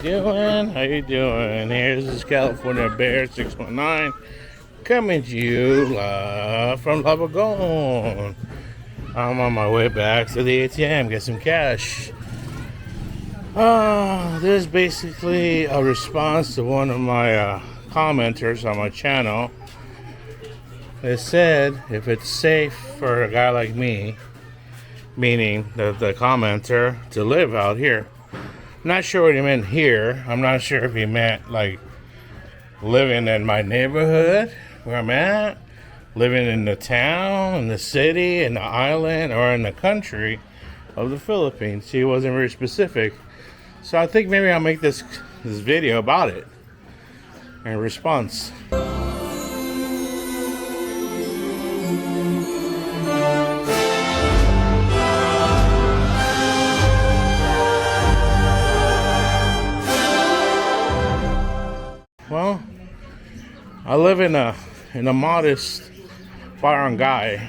doing? How you doing? Here's this California Bear 619 coming to you live from Lavagon. I'm on my way back to the ATM, get some cash. This is basically a response to one of my commenters on my channel. They said if it's safe for a guy like me, meaning the commenter, to live out here. I'm not sure what he meant here. I'm not sure if he meant like living in my neighborhood where I'm at, living in the town, in the city, in the island, or in the country of the Philippines. He wasn't very specific. So I think maybe I'll make this video about it in response. Well, I live in a modest barangay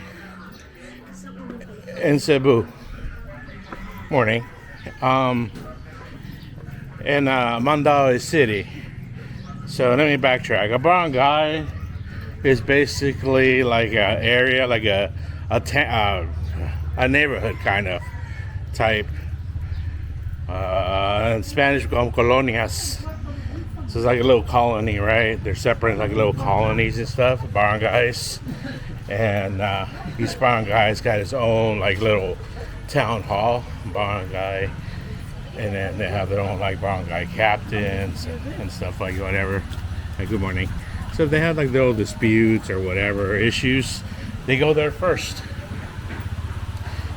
in Cebu. Morning. In Mandaue City. So let me backtrack. A barangay is basically like an area, like a neighborhood kind of type. In Spanish, we call them colonias. So it's like a little colony, right? They're separate like little colonies and stuff, barangays. And each barangay's got its own like little town hall, barangay. And then they have their own like barangay captains and stuff like whatever. Hey, good morning. So if they have like little disputes or whatever issues, they go there first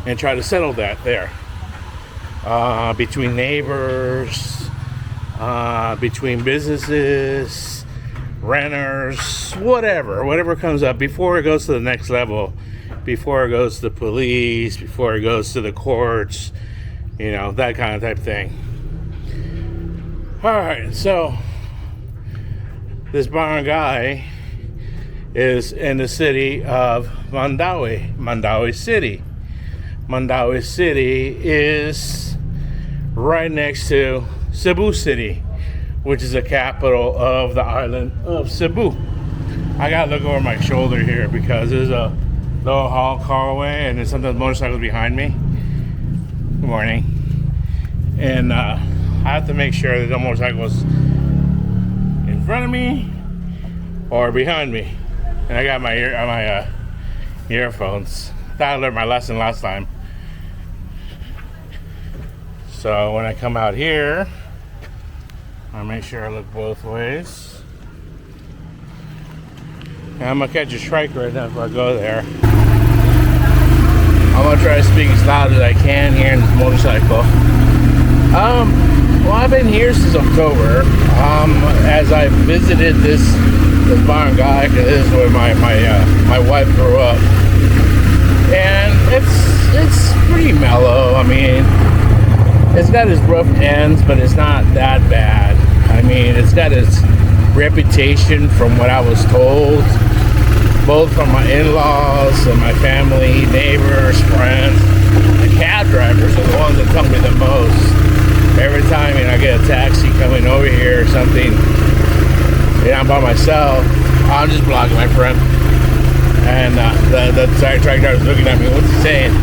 and try to settle that there. Between neighbors, between businesses, renters, whatever comes up before it goes to the next level, before it goes to the police, before it goes to the courts, you know, that kind of type of thing. All right, so this barangay is in the city of Mandaue City. Mandaue City is right next to Cebu City, which is the capital of the island of Cebu. I gotta look over my shoulder here because there's a little hallway and there's sometimes motorcycles behind me. Good morning. And I have to make sure there's no motorcycles in front of me or behind me. And I got my earphones. Thought I learned my lesson last time. So when I come out here, I make sure I look both ways. And I'm gonna catch a strike right now if I go there. I'm gonna try to speak as loud as I can here in this motorcycle. Well, I've been here since October. As I visited this barangay, because this is where my wife grew up, and it's pretty mellow. I mean, it's got its rough ends, but it's not that bad. I mean, it's got its reputation from what I was told, both from my in-laws and my family, neighbors, friends. The cab drivers are the ones that tell me the most. Every time I get a taxi coming over here or something, and I'm by myself, I'm just blocking my friend. And the truck driver's looking at me, what's he saying?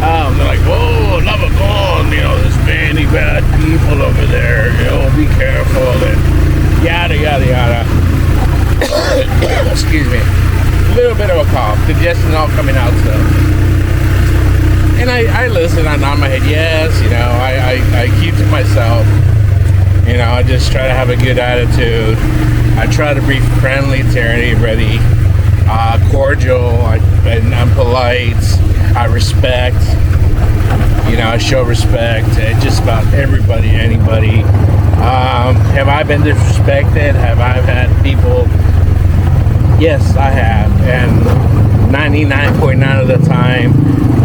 They're like, whoa, Lavagon, you know, there's many bad people over there, you know, be careful, and yada, yada, yada. Excuse me. A little bit of a cough, congestion all coming out, so. And I listen, I nod my head, yes, you know, I keep to myself. You know, I just try to have a good attitude. I try to be friendly to everybody, cordial, and I'm polite. I respect, you know, I show respect to just about everybody, anybody. Have I been disrespected? Have I had people? Yes, I have. And 99.9% of the time,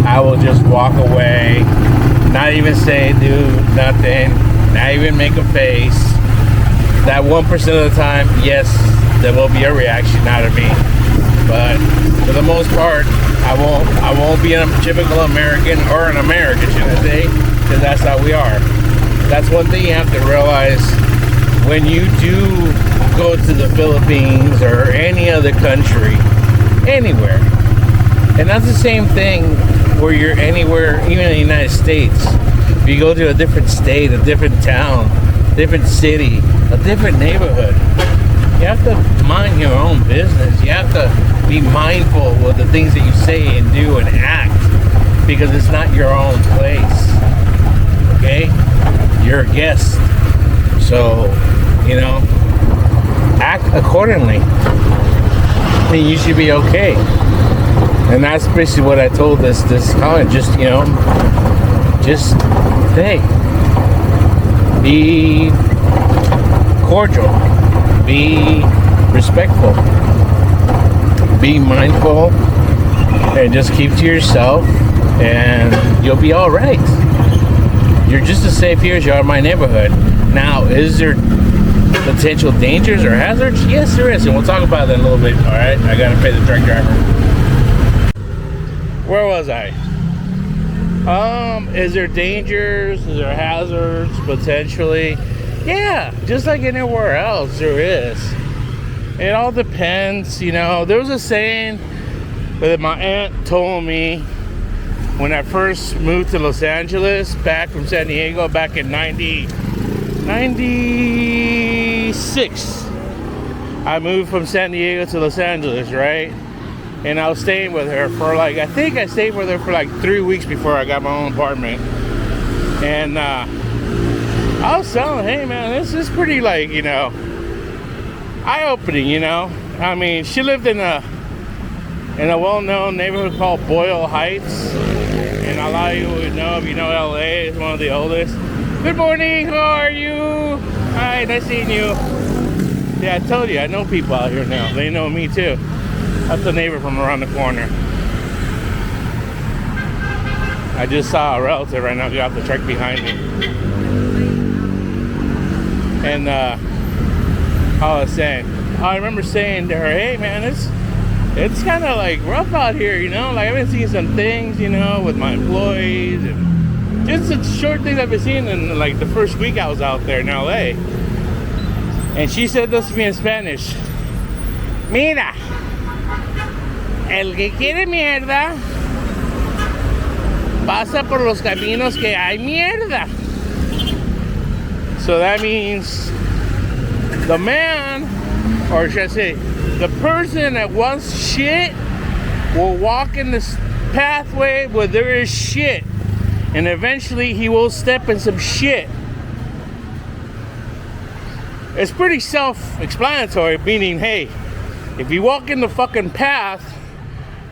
I will just walk away, not even say, dude, nothing, not even make a face. That 1% of the time, yes, there will be a reaction out of me. But for the most part, I won't be a typical American, or an American, should I say, because that's how we are. That's one thing you have to realize when you do go to the Philippines or any other country, anywhere. And that's the same thing where you're anywhere, even in the United States. If you go to a different state, a different town, different city, a different neighborhood, you have to mind your own business. You have to be mindful with the things that you say and do and act, because it's not your own place. Okay? You're a guest. So, act accordingly. And you should be okay. And that's basically what I told this comment. Just, hey, be cordial, be respectful, be mindful, and just keep to yourself, and you'll be all right. You're just as safe here as you are in my neighborhood. Now, is there potential dangers or hazards? Yes, there is, and we'll talk about that in a little bit. All right, I gotta pay the truck driver. Where was I? Is there dangers? Is there hazards potentially? Yeah, just like anywhere else there is. It all depends, There was a saying that my aunt told me when I first moved to Los Angeles, back from San Diego, back in 96. I moved from San Diego to Los Angeles, right? And I was staying with her for I think I stayed with her for 3 weeks before I got my own apartment. And I was telling her, hey man, this is pretty eye-opening, I mean, she lived in a well-known neighborhood called Boyle Heights. And a lot of you would know, if you know LA, it's one of the oldest. Good morning, how are you? Hi, nice seeing you. Yeah, I told you, I know people out here now. They know me too. That's the neighbor from around the corner. I just saw a relative right now get off the truck behind me. And I remember saying to her, hey man, it's kind of rough out here, I've been seeing some things, with my employees, and just the short things I've been seeing in the first week I was out there in LA. And she said this to me in Spanish. Mira, el que quiere mierda pasa por los caminos que hay mierda. So that means the man, or should I say, the person that wants shit will walk in this pathway where there is shit, and eventually he will step in some shit. It's pretty self-explanatory, meaning, hey, if you walk in the fucking path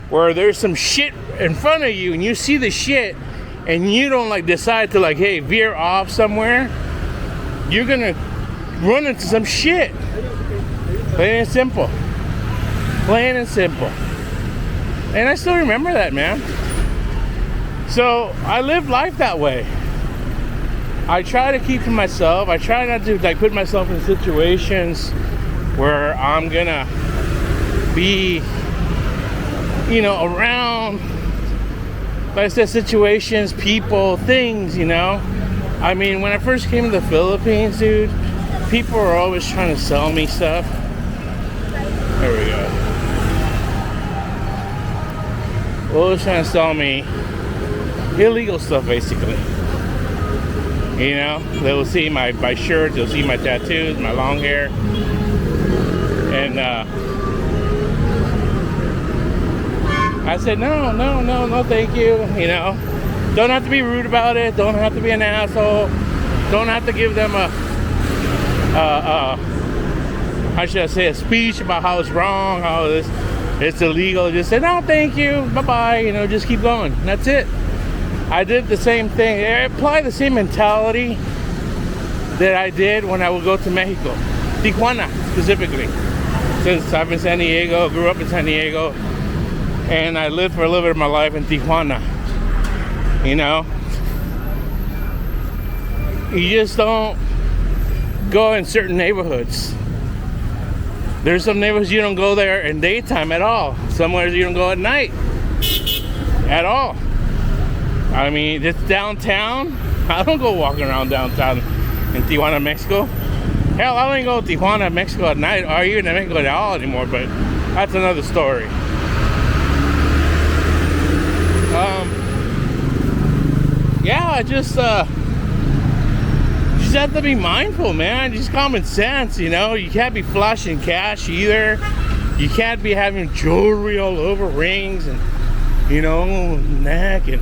where there's some shit in front of you and you see the shit and you don't decide to hey, veer off somewhere, you're gonna run into some shit. Plain and simple. Plain and simple. And I still remember that, man. So I live life that way. I try to keep to myself. I try not to put myself in situations where I'm gonna be, around, like I said, situations, people, things, I mean, when I first came to the Philippines, dude, people were always trying to sell me stuff. There we go. Always trying to sell me illegal stuff, basically. They will see my shirts, they'll see my tattoos, my long hair. And I said, no, thank you. Don't have to be rude about it. Don't have to be an asshole. Don't have to give them how should I say, a speech about how it's wrong, how it's illegal. Just say, no, thank you, bye-bye. Just keep going. That's it. I did the same thing. I applied the same mentality that I did when I would go to Mexico, Tijuana specifically. Since I'm in San Diego, grew up in San Diego, and I lived for a little bit of my life in Tijuana. You just don't go in certain neighborhoods. There's some neighborhoods you don't go there in daytime at all. Somewhere you don't go at night at all. I mean, it's downtown. I don't go walking around downtown in Tijuana, Mexico. Hell, I don't even go to Tijuana, Mexico at night, or even in Mexico at all anymore, but that's another story. Yeah, I just have to be mindful, man. Just common sense, you know. You can't be flashing cash either. You can't be having jewelry all over, rings and, you know, neck. And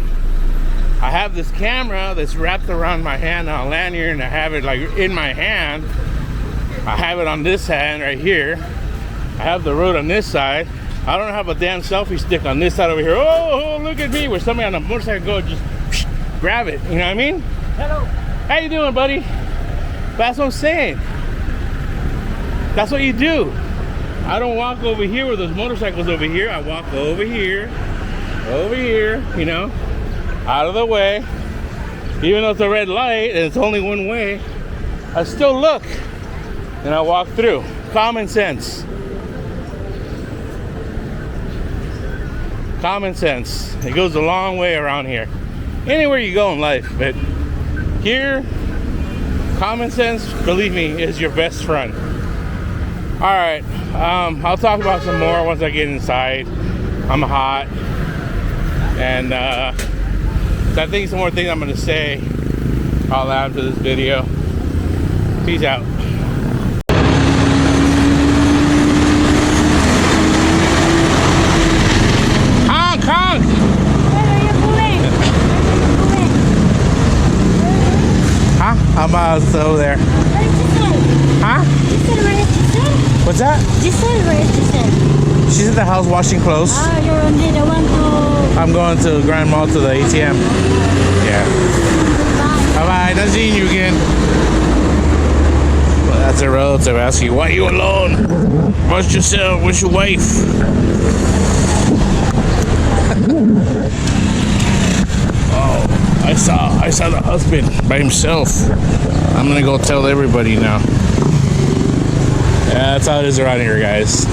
I have this camera that's wrapped around my hand on a lanyard, and I have it like in my hand. I have it on this hand right here. I have the road on this side. I don't have a damn selfie stick on this side over here. Oh, look at me. Where somebody on a motorcycle go just grab it. You know what I mean? Hello. How you doing, buddy? That's what I'm saying. That's what you do. I don't walk over here with those motorcycles over here. I walk over here, you know, out of the way. Even though it's a red light and it's only one way, I still look and I walk through. Common sense. Common sense. It goes a long way around here. Anywhere you go in life, but here, common sense, believe me, is your best friend. All right, I'll talk about some more once I get inside. I'm hot, and so I think some more things I'm gonna say. I'll add to this video. Peace out. I'm over there. Huh? What's that? She's in the house washing clothes. Oh, you're on the one to... I'm going to Grand Mall to the ATM. Yeah. Bye-bye. Nice seeing you again. Well, that's a relative asking you, why are you alone? Where's yourself? Where's your wife? Oh. I saw the husband by himself. I'm gonna go tell everybody now. Yeah, that's how it is around here, guys.